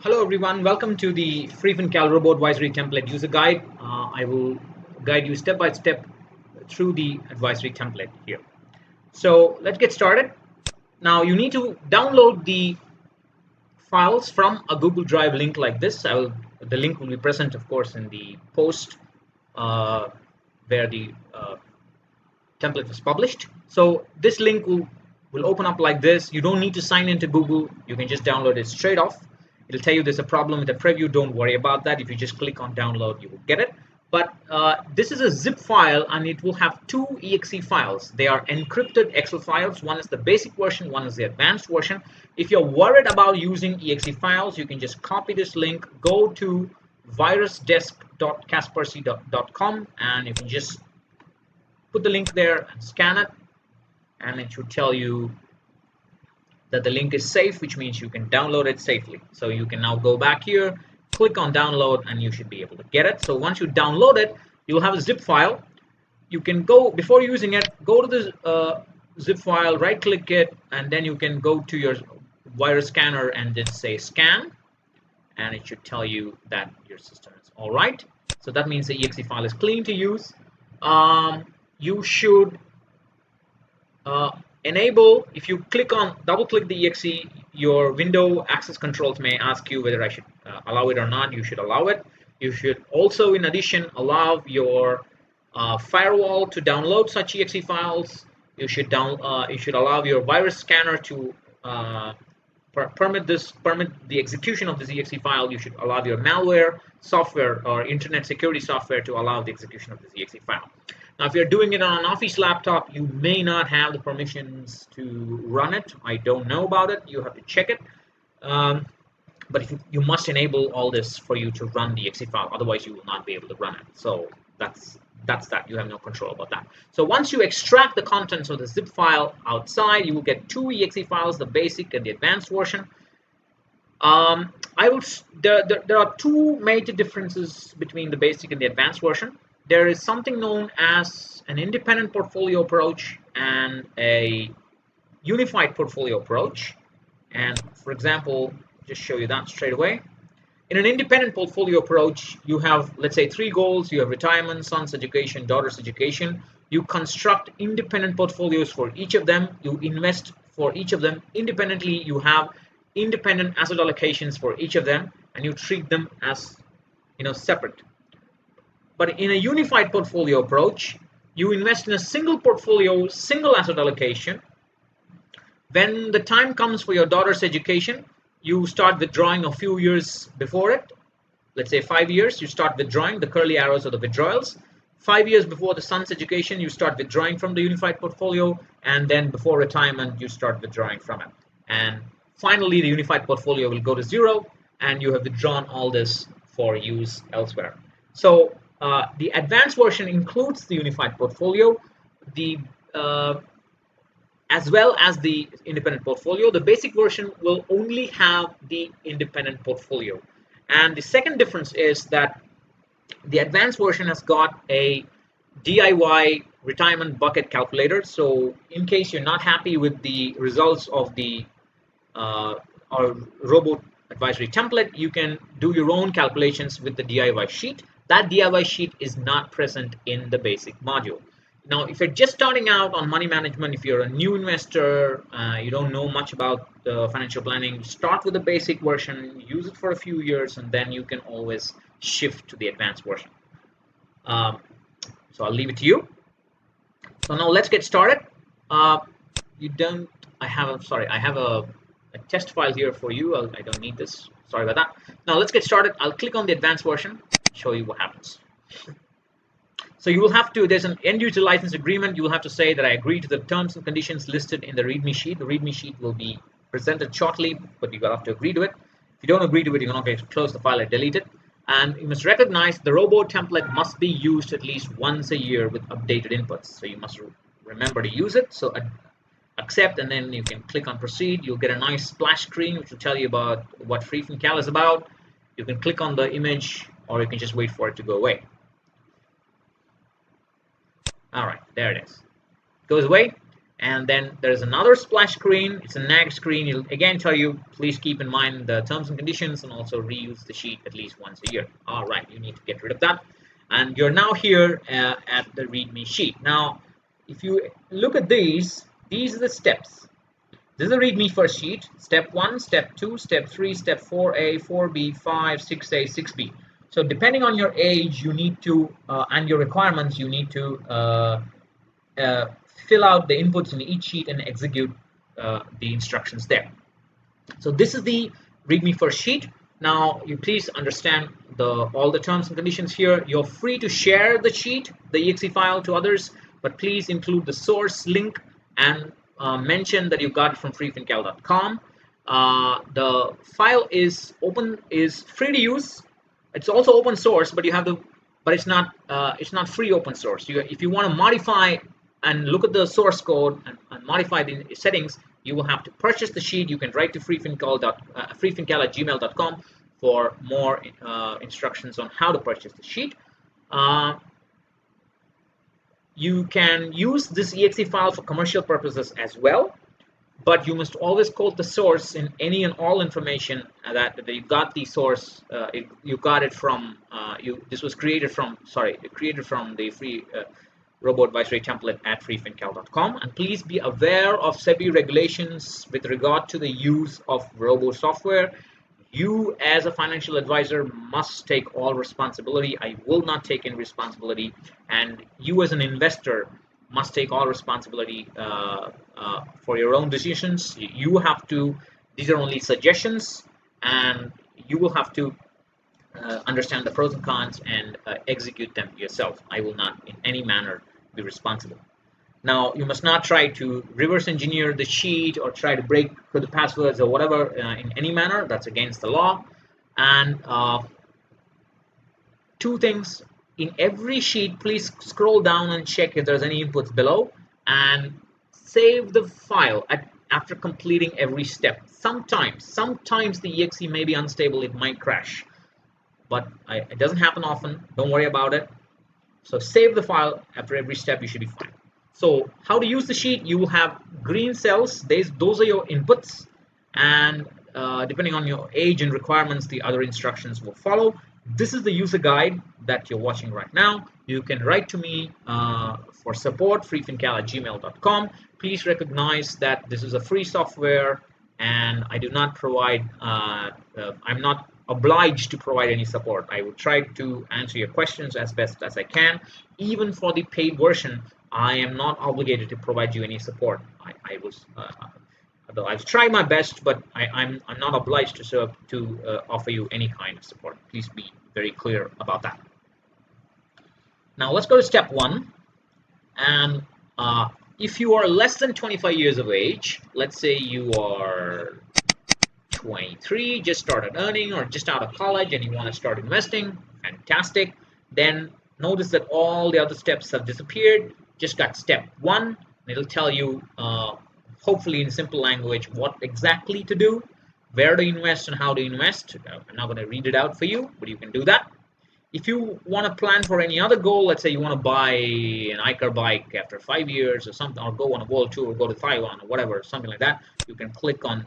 Hello everyone, welcome to the FreeFinCal Robo Advisory Template User Guide. I will guide you step by step through the advisory template here. So let's get started. Now you need to download the files from a Google Drive link like this. The link will be present, of course, in the post where the template was published. So this link will open up like this. You don't need to sign into Google. You can just download it straight off. It'll tell you there's a problem with the preview. Don't worry about that. If you just click on download, you will get it. But this is a zip file, and it will have two exe files. They are encrypted Excel files. One is the basic version, one is the advanced version. If you're worried about using exe files, you can just copy this link, go to virusdesk.kaspersky.com, and you can just put the link there and scan it, and it should tell you that the link is safe, which means you can download it safely. So you can now go back here, click on download, and you should be able to get it. So once you download it, you'll have a zip file. You can go, before using it, go to the zip file, right click it, and then you can go to your virus scanner and just say scan, and it should tell you that your system is all right. So that means the exe file is clean to use. You should enable, if you double click the exe, your window access controls may ask you whether I should allow it or not. You should allow it. You should also, in addition, allow your firewall to download such exe files. You should allow your virus scanner to permit the execution of this exe file. You should allow your malware software or internet security software to allow the execution of this exe file. Now, if you're doing it on an office laptop, you may not have the permissions to run it. I don't know about it. You have to check it. But if you must enable all this for you to run the exe file. Otherwise, you will not be able to run it. So that's that. You have no control about that. So once you extract the contents of the zip file outside, you will get two exe files, the basic and the advanced version. There are two major differences between the basic and the advanced version. There is something known as an independent portfolio approach and a unified portfolio approach. And for example, just show you that straight away. In an independent portfolio approach, you have, let's say, three goals. You have retirement, son's education, daughter's education. You construct independent portfolios for each of them. You invest for each of them independently. You have independent asset allocations for each of them, and you treat them as separate. But in a unified portfolio approach, you invest in a single portfolio, single asset allocation. When the time comes for your daughter's education, you start withdrawing a few years before it. Let's say 5 years, you start withdrawing. The curly arrows are the withdrawals. 5 years before the son's education, you start withdrawing from the unified portfolio. And then before retirement, you start withdrawing from it. And finally, the unified portfolio will go to zero, and you have withdrawn all this for use elsewhere. So the advanced version includes the unified portfolio, as well as the independent portfolio. The basic version will only have the independent portfolio. And the second difference is that the advanced version has got a DIY retirement bucket calculator. So in case you're not happy with the results of the our Robo advisory template, you can do your own calculations with the DIY sheet. That DIY sheet is not present in the basic module. Now, if you're just starting out on money management, if you're a new investor, you don't know much about financial planning, start with the basic version, use it for a few years, and then you can always shift to the advanced version. So I'll leave it to you. So now let's get started. I have a test file here for you. I don't need this. Sorry about that. Now let's get started. I'll click on the advanced version, show you what happens. So you will have to, there's an end user license agreement. You will have to say that I agree to the terms and conditions listed in the README sheet. The README sheet will be presented shortly, but you will have to agree to it. If you don't agree to it, you're not going to close the file and delete it. And you must recognize the Robo template must be used at least once a year with updated inputs. So you must remember to use it. So accept, and then you can click on proceed. You'll get a nice splash screen which will tell you about what FreeFinCal is about. You can click on the image, or you can just wait for it to go away. All right, there it is. Goes away. And then there's another splash screen. It's a nag screen. It'll again tell you, please keep in mind the terms and conditions and also reuse the sheet at least once a year. All right, you need to get rid of that. And you're now here at the README sheet. Now, if you look at these are the steps. This is a README first sheet. Step 1, Step 2, Step 3, Step 4A, 4B, 5, 6A, 6B. So depending on your age, you need to, and your requirements, you need to uh, fill out the inputs in each sheet and execute the instructions there. So this is the README first sheet. Now you please understand all the terms and conditions here. You're free to share the sheet, the exe file, to others, but please include the source link and mention that you got it from freefincal.com. The file is free to use. It's also open source, but it's not free open source. If you want to modify and look at the source code and modify the settings, you will have to purchase the sheet. You can write to freefincal@gmail.com for more instructions on how to purchase the sheet. You can use this exe file for commercial purposes as well, but you must always quote the source in any and all information that you got the source. You got it from. This was created from. Created from the free Robo advisory template at freefincal.com. And please be aware of SEBI regulations with regard to the use of Robo software. You as a financial advisor must take all responsibility. I will not take any responsibility. And you as an investor must take all responsibility for your own decisions. You have to, these are only suggestions, and you will have to understand the pros and cons and execute them yourself. I will not in any manner be responsible. Now, you must not try to reverse engineer the sheet or try to break through the passwords or whatever in any manner. That's against the law. And two things. In every sheet, please scroll down and check if there's any inputs below and save the file after completing every step. Sometimes the exe may be unstable. It might crash, but it doesn't happen often. Don't worry about it. So save the file after every step. You should be fine. So how to use the sheet? You will have green cells. Those are your inputs, and depending on your age and requirements, the other instructions will follow. This is the user guide that you're watching right now. You can write to me for support, freefincal@gmail.com. Please recognize that this is a free software, and I do not provide. I'm not obliged to provide any support. I will try to answer your questions as best as I can. Even for the paid version, I am not obligated to provide you any support. I've tried my best, but I'm not obliged to offer you any kind of support. Please be very clear about that. Now let's go to step 1. And if you are less than 25 years of age, let's say you are 23, just started earning or just out of college and you want to start investing, fantastic. Then notice that all the other steps have disappeared. Just got step 1. It'll tell you hopefully in simple language what exactly to do, where to invest and how to invest. I'm not going to read it out for you, but you can do that. If you want to plan for any other goal, let's say you want to buy an Iker bike after 5 years or something, or go on a world tour, or go to Taiwan or whatever, something like that, you can click on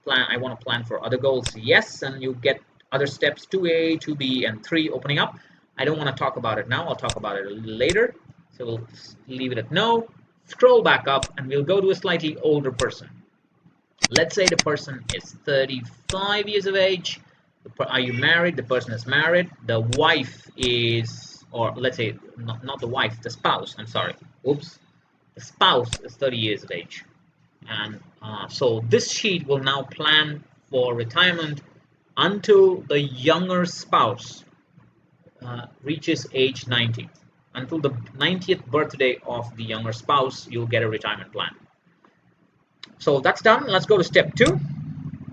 plan. I want to plan for other goals, yes, and you get other steps 2A, 2B, and 3 opening up. I don't want to talk about it now. I'll talk about it a little later. So we'll leave it at no. Scroll back up and we'll go to a slightly older person. Let's say the person is 35 years of age. Are you married? The person is married. The wife is, or let's say not the wife, the spouse. I'm sorry. Oops. The spouse is 30 years of age. And so this sheet will now plan for retirement until the younger spouse reaches age 90. Until the 90th birthday of the younger spouse, you'll get a retirement plan. So that's done. Let's go to step 2.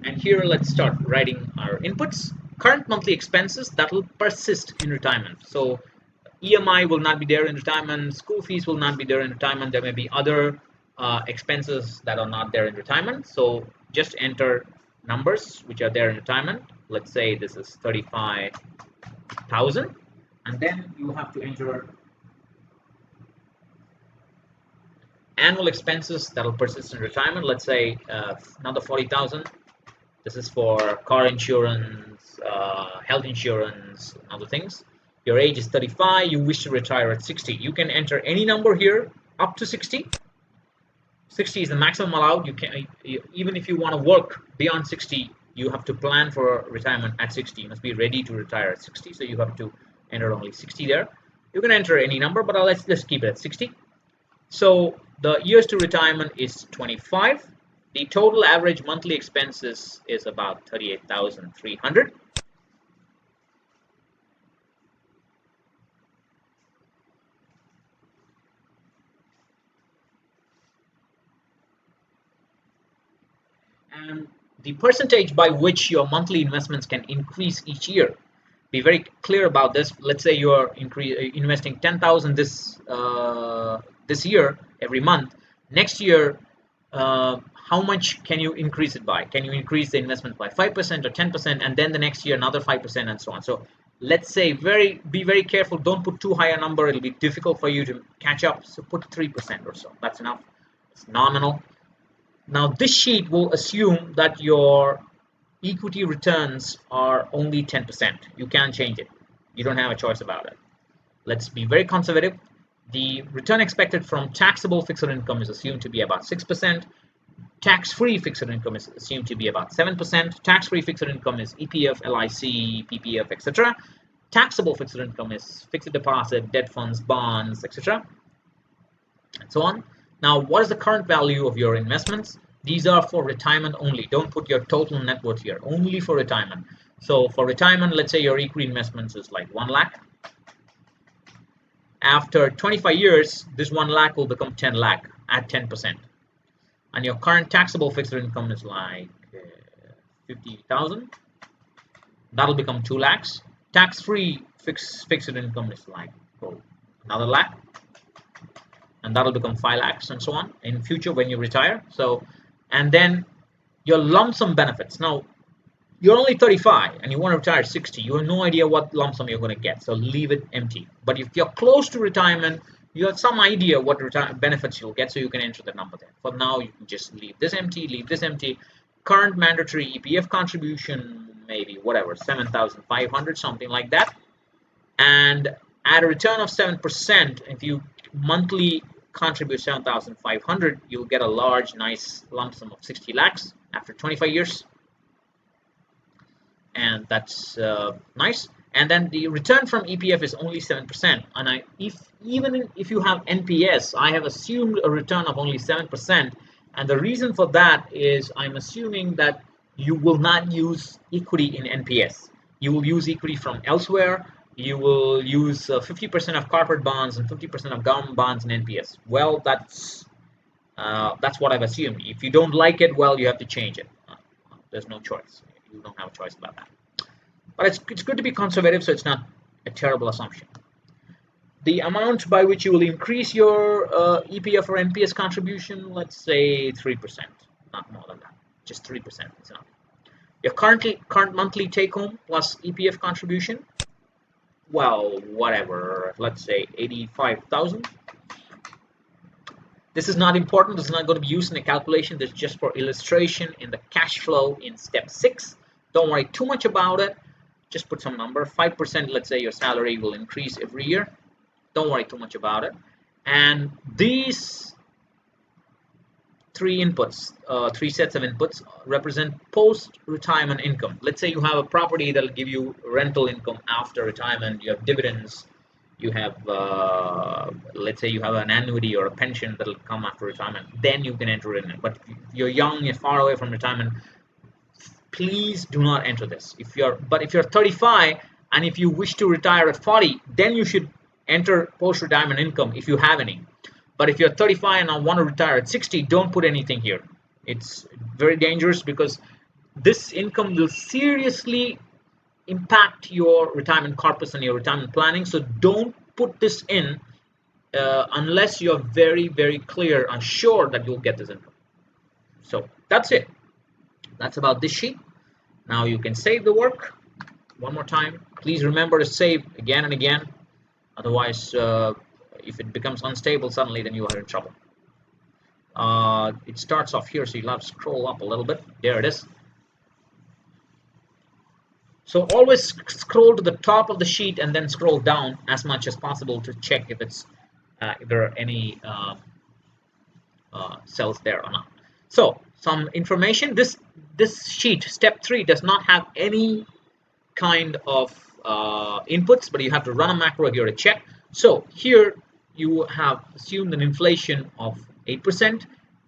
And here let's start writing our inputs. Current monthly expenses that will persist in retirement. So EMI will not be there in retirement. School fees will not be there in retirement. There may be other expenses that are not there in retirement. So just enter numbers which are there in retirement. Let's say this is 35,000. And then you have to enter Annual expenses that will persist in retirement. Let's say another 40,000. This is for car insurance, health insurance, and other things. Your age is 35. You wish to retire at 60. You can enter any number here up to 60. 60 is the maximum allowed. You can, even if you want to work beyond 60, you have to plan for retirement at 60. You must be ready to retire at 60. So you have to enter only 60 there. You can enter any number, but let's keep it at 60. So the years to retirement is 25. The total average monthly expenses is about 38,300. And the percentage by which your monthly investments can increase each year. Be very clear about this. Let's say you are investing 10,000 this year every month. Next year, how much can you increase it by? Can you increase the investment by 5% or 10%, and then the next year another 5% and so on? So let's say be very careful. Don't put too high a number. It'll be difficult for you to catch up. So put 3% or so. That's enough. It's nominal. Now this sheet will assume that your equity returns are only 10%. You can't change it. You don't have a choice about it. Let's be very conservative. The return expected from taxable fixed income is assumed to be about 6%. Tax-free fixed income is assumed to be about 7%. Tax-free fixed income is EPF, LIC, PPF, etc. Taxable fixed income is fixed deposit, debt funds, bonds, etc. and so on. Now, what is the current value of your investments? These are for retirement only. Don't put your total net worth here, only for retirement. So for retirement, let's say your equity investments is like 1 lakh. After 25 years, this 1 lakh will become 10 lakh at 10%. And your current taxable fixed income is like 50,000. That'll become 2 lakhs. Tax-free fixed income is like another lakh. And that'll become 5 lakhs and so on in future when you retire. So, and then your lump sum benefits. Now, you're only 35 and you want to retire at 60. You have no idea what lump sum you're going to get. So leave it empty. But if you're close to retirement, you have some idea what benefits you'll get, so you can enter the number there. For now, you can just leave this empty, leave this empty. Current mandatory EPF contribution, maybe whatever, 7,500, something like that. And at a return of 7%, if you monthly contribute 7,500, you'll get a large, nice lump sum of 60 lakhs after 25 years. And that's nice. And then the return from EPF is only 7%. And even if you have NPS, I have assumed a return of only 7%. And the reason for that is I'm assuming that you will not use equity in NPS. You will use equity from elsewhere. You will use 50% of corporate bonds and 50% of government bonds in NPS. Well, that's what I've assumed. If you don't like it, well, you have to change it. There's no choice. You don't have a choice about that. But it's good to be conservative, so it's not a terrible assumption. The amount by which you will increase your EPF or NPS contribution, let's say 3%, not more than that, just 3%. It's enough. Your current monthly take-home plus EPF contribution, well, whatever, let's say 85,000. This is not important. This is not going to be used in a calculation. This is just for illustration in the cash flow in step 6. Don't worry too much about it. Just put some number. 5%, let's say your salary will increase every year. Don't worry too much about it. And these three sets of inputs represent post-retirement income. Let's say you have a property that will give you rental income after retirement. You have dividends. You have, let's say you have an annuity or a pension that will come after retirement. Then you can enter in it. But if you're young, you're far away from retirement, please do not enter this. If you're 35 and if you wish to retire at 40, then you should enter post-retirement income if you have any. But if you're 35 and I want to retire at 60, don't put anything here. It's very dangerous because this income will seriously impact your retirement corpus and your retirement planning. So don't put this in unless you're very, very clear and sure that you'll get this income. So that's it. That's about this sheet. Now you can save the work one more time. Please remember to save again and again. Otherwise, if it becomes unstable suddenly, then you are in trouble. It starts off here, so you'll have to scroll up a little bit. There it is. So always scroll to the top of the sheet and then scroll down as much as possible to check if there are any cells there or not. So some information. This sheet, step 3, does not have any kind of inputs, but you have to run a macro here to check. So here you have assumed an inflation of 8%.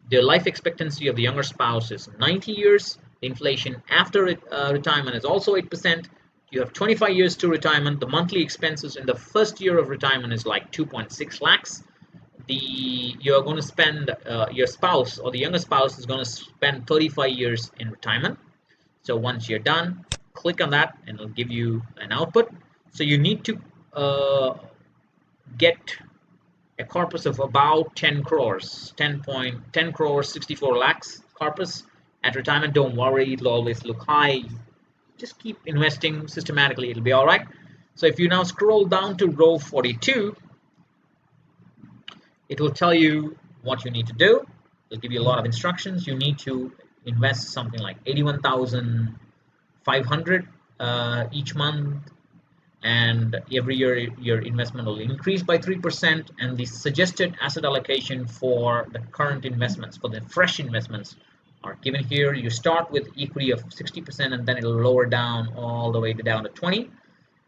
The life expectancy of the younger spouse is 90 years. The inflation after retirement is also 8%. You have 25 years to retirement. The monthly expenses in the first year of retirement is like 2.6 lakhs. You're going to spend your spouse or the younger spouse is going to spend 35 years in retirement. So once you're done, click on that and it'll give you an output. So you need to get a corpus of about 10 crores, 10 crores, 64 lakhs corpus at retirement. Don't worry, it'll always look high. Just keep investing systematically, it'll be all right. So if you now scroll down to row 42, it will tell you what you need to do. It'll give you a lot of instructions. You need to invest something like 81,500 each month, and every year your investment will increase by 3%, and the suggested asset allocation for the current investments, for the fresh investments, are given here. You start with equity of 60%, and then it'll lower down all the way down to 20,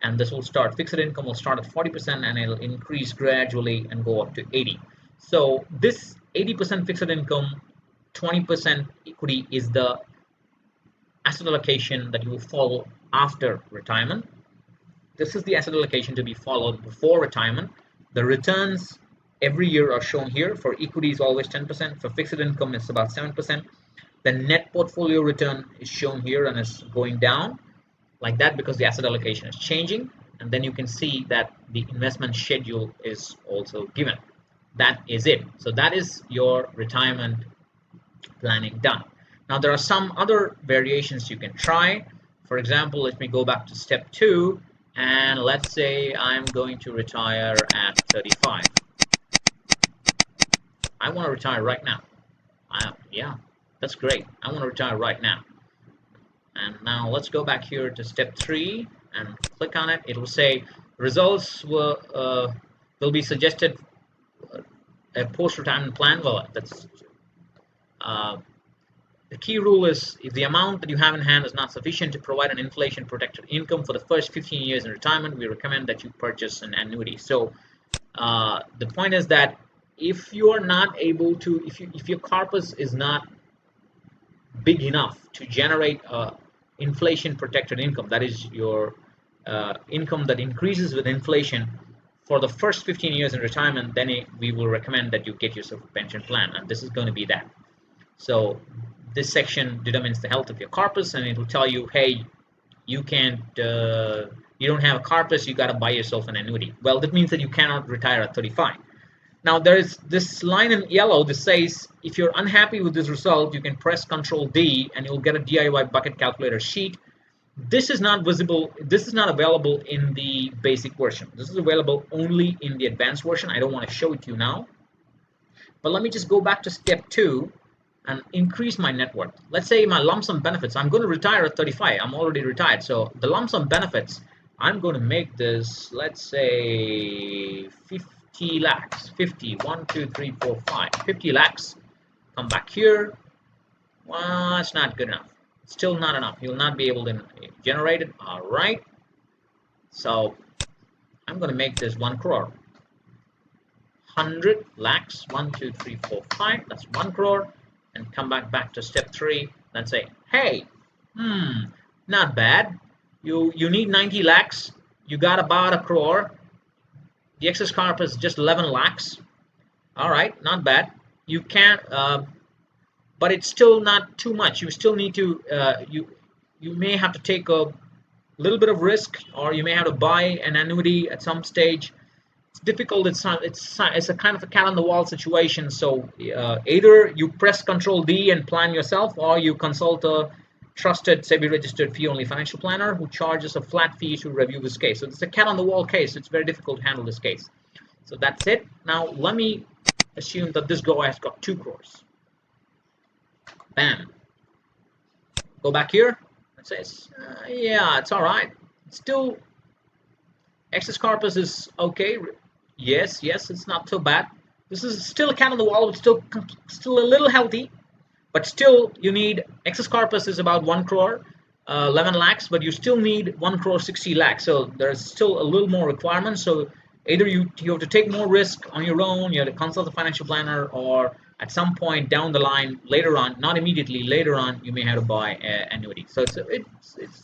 and this will start, fixed income will start at 40%, and it'll increase gradually and go up to 80. So this 80% fixed income, 20% equity is the asset allocation that you will follow after retirement. This is the asset allocation to be followed before retirement. The returns every year are shown here. For equity is always 10%. For fixed income it's about 7%. The net portfolio return is shown here and is going down like that because the asset allocation is changing. And then you can see that the investment schedule is also given. That is it. So that is your retirement planning done. Now there are some other variations you can try. For example, let me go back to step 2. And let's say I'm going to retire at 35. I want to retire right now. Yeah, that's great. I want to retire right now. And now let's go back here to step 3 and click on it. It will say results will be suggested a post-retirement plan. Well, that's the key rule is if the amount that you have in hand is not sufficient to provide an inflation-protected income for the first 15 years in retirement, we recommend that you purchase an annuity. So the point is that if you are not able to, if your corpus is not big enough to generate inflation-protected income, that is your income that increases with inflation for the first 15 years in retirement, then we will recommend that you get yourself a pension plan, and this is going to be that. So this section determines the health of your corpus, and it will tell you, hey, you can't, you don't have a corpus, you got to buy yourself an annuity. Well, that means that you cannot retire at 35. Now there is this line in yellow that says if you're unhappy with this result, you can press Control D and you'll get a DIY bucket calculator sheet. This is not visible, this is not available in the basic version. This is available only in the advanced version. I don't want to show it to you now. But let me just go back to step 2 and increase my net worth. Let's say my lump sum benefits, I'm going to retire at 35. I'm already retired. So the lump sum benefits, I'm going to make this, let's say 50 lakhs. 50, 1, 2, 3, 4, 5. 50 lakhs. Come back here. Well, it's not good enough. Still not enough. You'll not be able to generate it. All right. So I'm going to make this 1 crore. 100 lakhs. 1, 2, 3, 4, 5. That's 1 crore. And come back to step 3 and say, hey, not bad. You need 90 lakhs. You got about 1 crore. The excess corpus is just 11 lakhs. All right, not bad. You can't, but it's still not too much. You still need to, you may have to take a little bit of risk, or you may have to buy an annuity at some stage. It's difficult. It's a kind of a cat on the wall situation. So either you press Control D and plan yourself, or you consult a trusted SEBI-registered fee-only financial planner who charges a flat fee to review this case. So it's a cat on the wall case. It's very difficult to handle this case. So that's it. Now let me assume that this guy has got 2 crores. Bam. Go back here. It says, yeah, it's all right. Still, excess corpus is okay. Yes, yes, it's not too bad. This is still a cat on the wall. It's still a little healthy, but still you need excess corpus is about 1 crore 11 lakhs, but you still need 1 crore 60 lakhs, so there's still a little more requirement. So either you have to take more risk on your own, you have to consult a financial planner, or at some point down the line later on, not immediately, later on, you may have to buy an annuity. So it's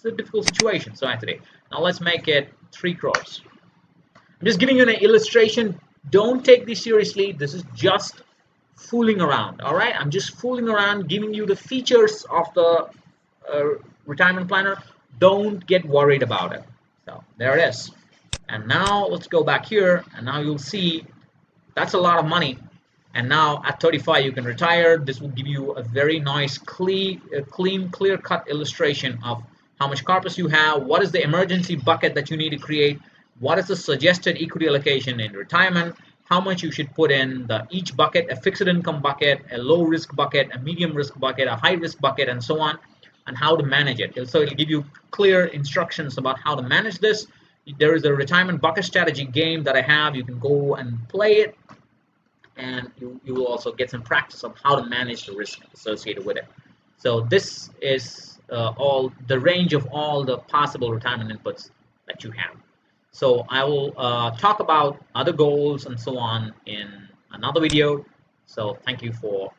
a difficult situation. So Anthony, now let's make it 3 crores. I'm just giving you an illustration. Don't take this seriously. This is just fooling around. All right, I'm just fooling around, giving you the features of the uh, retirement planner. Don't get worried about it. So there it is. And now let's go back here, and now you'll see that's a lot of money. And now at 35 you can retire. This will give you a very nice clean clear-cut illustration of how much corpus you have, what is the emergency bucket that you need to create, what is the suggested equity allocation in retirement, how much you should put in each bucket, a fixed income bucket, a low risk bucket, a medium risk bucket, a high risk bucket, and so on, and how to manage it. So it'll give you clear instructions about how to manage this. There is a retirement bucket strategy game that I have. You can go and play it, and you will also get some practice of how to manage the risk associated with it. So this is all the range of all the possible retirement inputs that you have. So I will talk about other goals and so on in another video. So thank you for